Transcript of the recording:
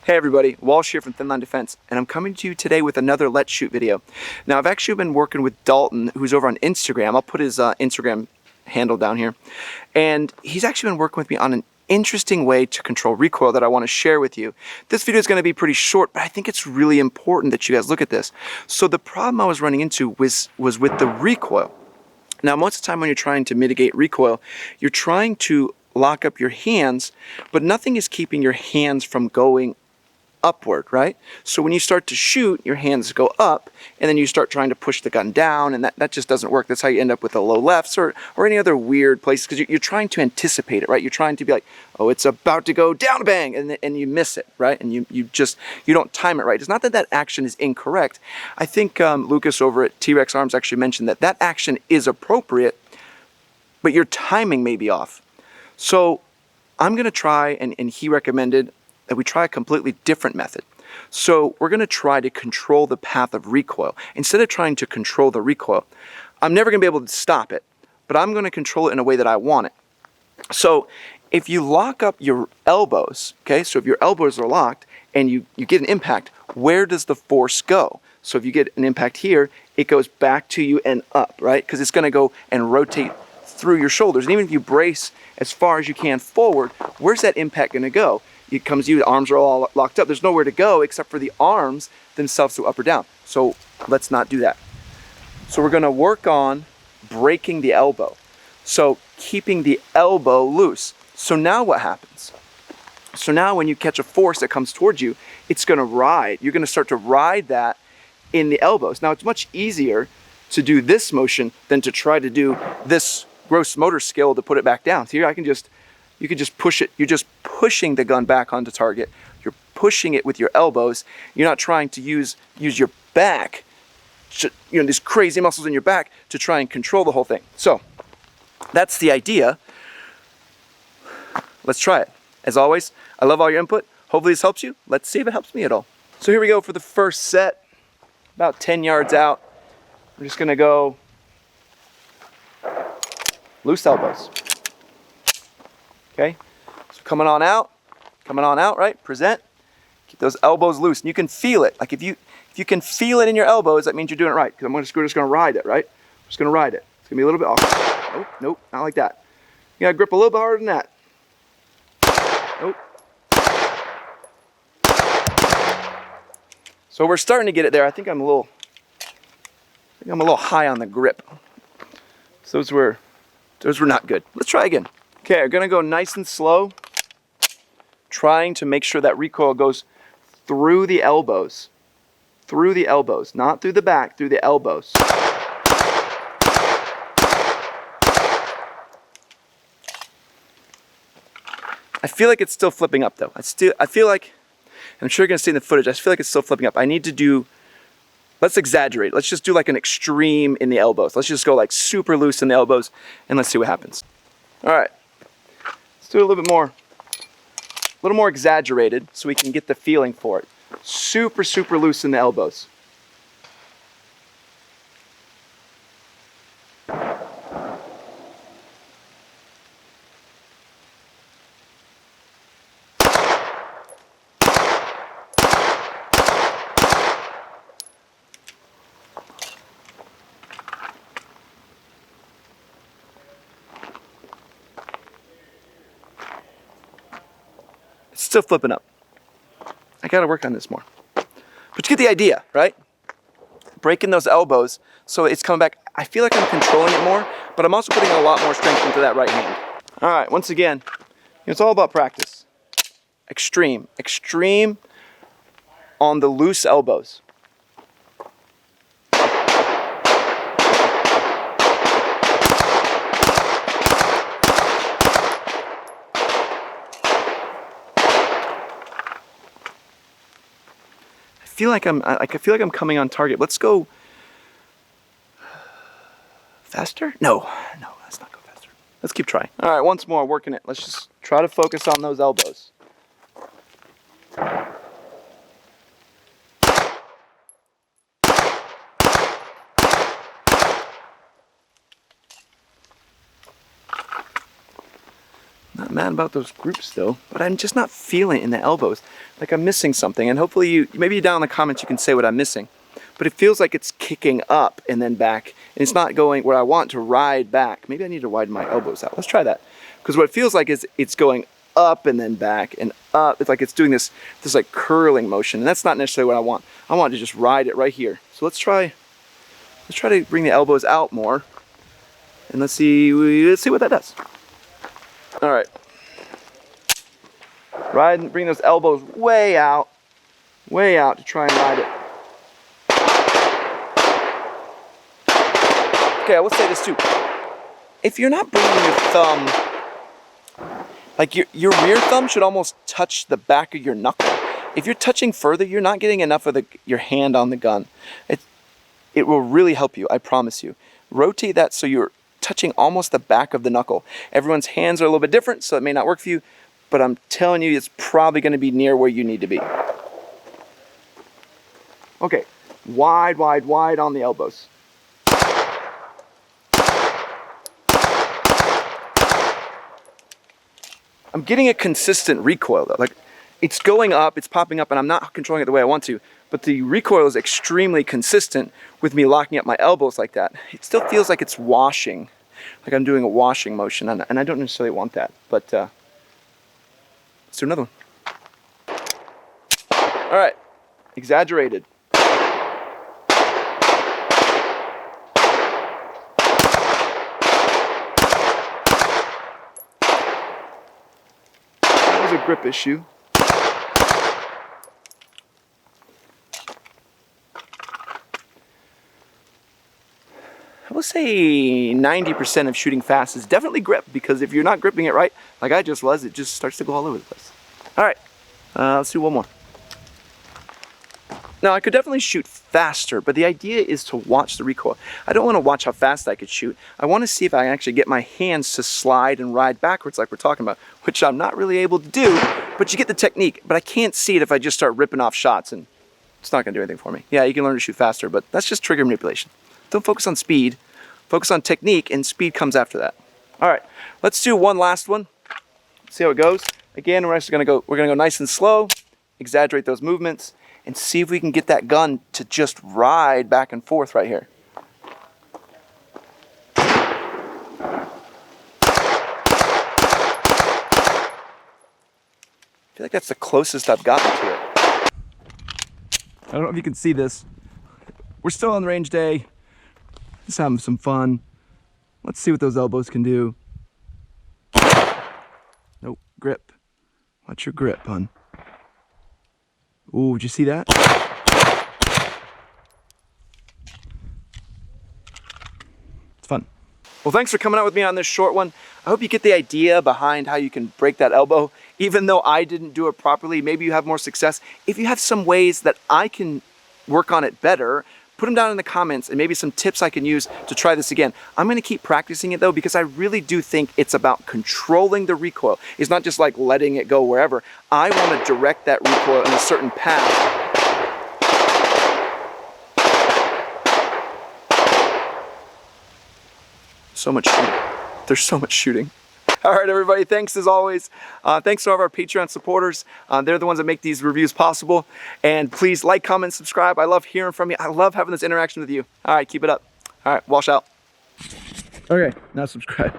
Hey everybody, Walsh here from Thin Line Defense, and I'm coming to you today with another Let's Shoot video. Now I've actually been working with Dalton, who's over on Instagram. I'll put his Instagram handle down here. And he's actually been working with me on an interesting way to control recoil that I want to share with you. This video is going to be pretty short, but I think it's really important that you guys look at this. So the problem I was running into was with the recoil. Now most of the time when you're trying to mitigate recoil, you're trying to lock up your hands, but nothing is keeping your hands from going upward, right? So when you start to shoot, your hands go up, and then you start trying to push the gun down, and that just doesn't work. That's how you end up with a low lefts or any other weird places, because you're trying to anticipate it, right? You're trying to be like, oh, it's about to go down a bang, and you miss it, right? And you don't time it right. It's not that that action is incorrect. I think Lucas over at T-Rex Arms actually mentioned that action is appropriate, but your timing may be off. So I'm going to try, and he recommended that we try a completely different method. So we're going to try to control the path of recoil. Instead of trying to control the recoil, I'm never going to be able to stop it, but I'm going to control it in a way that I want it. So if you lock up your elbows, okay, so if your elbows are locked and you get an impact, where does the force go? So if you get an impact here, it goes back to you and up, right? Because it's going to go and rotate through your shoulders. And even if you brace as far as you can forward, where's that impact going to go? It comes to you, the arms are all locked up. There's nowhere to go except for the arms themselves to up or down. So let's not do that. So we're going to work on breaking the elbow. So keeping the elbow loose. So now what happens? So now when you catch a force that comes towards you, it's going to ride. You're going to start to ride that in the elbows. Now it's much easier to do this motion than to try to do this gross motor skill to put it back down. So here you can just push it. You're just pushing the gun back onto target. You're pushing it with your elbows. You're not trying to use your back, these crazy muscles in your back to try and control the whole thing. So that's the idea. Let's try it. As always, I love all your input. Hopefully this helps you. Let's see if it helps me at all. So here we go for the first set, about 10 yards out. We're just gonna go loose elbows. Okay, so coming on out, right? Present. Keep those elbows loose, and you can feel it. Like if you can feel it in your elbows, that means you're doing it right. Because we're just going to ride it, right? We're just going to ride it. It's going to be a little bit off. Nope, not like that. You got to grip a little bit harder than that. Nope. So we're starting to get it there. I think I'm a little high on the grip. So those were not good. Let's try again. Okay, we're gonna go nice and slow, trying to make sure that recoil goes through the elbows, not through the back, through the elbows. I feel like it's still flipping up though. I feel like, I'm sure you're gonna see in the footage, I feel like it's still flipping up. I need to do, let's exaggerate. Let's just do like an extreme in the elbows. Let's just go like super loose in the elbows and let's see what happens. All right. Do it a little more exaggerated so we can get the feeling for it. Super loose in the elbows. Still flipping up. I gotta work on this more. But you get the idea, right? Breaking those elbows so it's coming back. I feel like I'm controlling it more, but I'm also putting a lot more strength into that right hand. All right, once again, it's all about practice. Extreme on the loose elbows. I feel like I'm coming on target. Let's go faster? No, let's not go faster. Let's keep trying. All right, once more, working it. Let's just try to focus on those elbows. mad about those groups still, but I'm just not feeling it in the elbows. Like I'm missing something, and hopefully maybe down in the comments you can say what I'm missing. But it feels like it's kicking up and then back, and it's not going where I want to ride back. Maybe I need to widen my elbows out. Let's try that. Because what it feels like is it's going up and then back and up. It's like it's doing this like curling motion, and that's not necessarily what I want. I want to just ride it right here. So let's try to bring the elbows out more, and let's see what that does. All right. Ride and bring those elbows way out to try and ride it. Okay, I will say this too. If you're not bringing your thumb, like your rear thumb should almost touch the back of your knuckle. If you're touching further, you're not getting enough of your hand on the gun. It will really help you, I promise you. Rotate that so you're touching almost the back of the knuckle. Everyone's hands are a little bit different, so it may not work for you, but I'm telling you, it's probably going to be near where you need to be. Okay, wide on the elbows. I'm getting a consistent recoil though. Like it's going up, it's popping up, and I'm not controlling it the way I want to, but the recoil is extremely consistent with me locking up my elbows like that. It still feels like it's washing, like I'm doing a washing motion, and I don't necessarily want that, but let's do another one. All right, exaggerated. A grip issue. I will say 90% of shooting fast is definitely grip, because if you're not gripping it right, like I just was, it just starts to go all over the place. All right, let's do one more. Now I could definitely shoot faster, but the idea is to watch the recoil. I don't want to watch how fast I could shoot. I want to see if I can actually get my hands to slide and ride backwards like we're talking about, which I'm not really able to do, but you get the technique. But I can't see it if I just start ripping off shots, and it's not going to do anything for me. Yeah, you can learn to shoot faster, but that's just trigger manipulation. Don't focus on speed, focus on technique, and speed comes after that. All right, let's do one last one. See how it goes. Again, we're gonna go nice and slow, exaggerate those movements, and see if we can get that gun to just ride back and forth right here. I feel like that's the closest I've gotten to it. I don't know if you can see this. We're still on range day, just having some fun. Let's see what those elbows can do. Nope, grip. Watch your grip, hon. Ooh, did you see that? It's fun. Well, thanks for coming out with me on this short one. I hope you get the idea behind how you can break that elbow. Even though I didn't do it properly, maybe you have more success. If you have some ways that I can work on it better, put them down in the comments, and maybe some tips I can use to try this again. I'm gonna keep practicing it though, because I really do think it's about controlling the recoil. It's not just like letting it go wherever. I wanna direct that recoil in a certain path. So much shooting. There's so much shooting. All right, everybody, thanks as always. Thanks to all of our Patreon supporters. They're the ones that make these reviews possible. And please like, comment, subscribe. I love hearing from you. I love having this interaction with you. All right, keep it up. All right, wash out. Okay, now subscribe.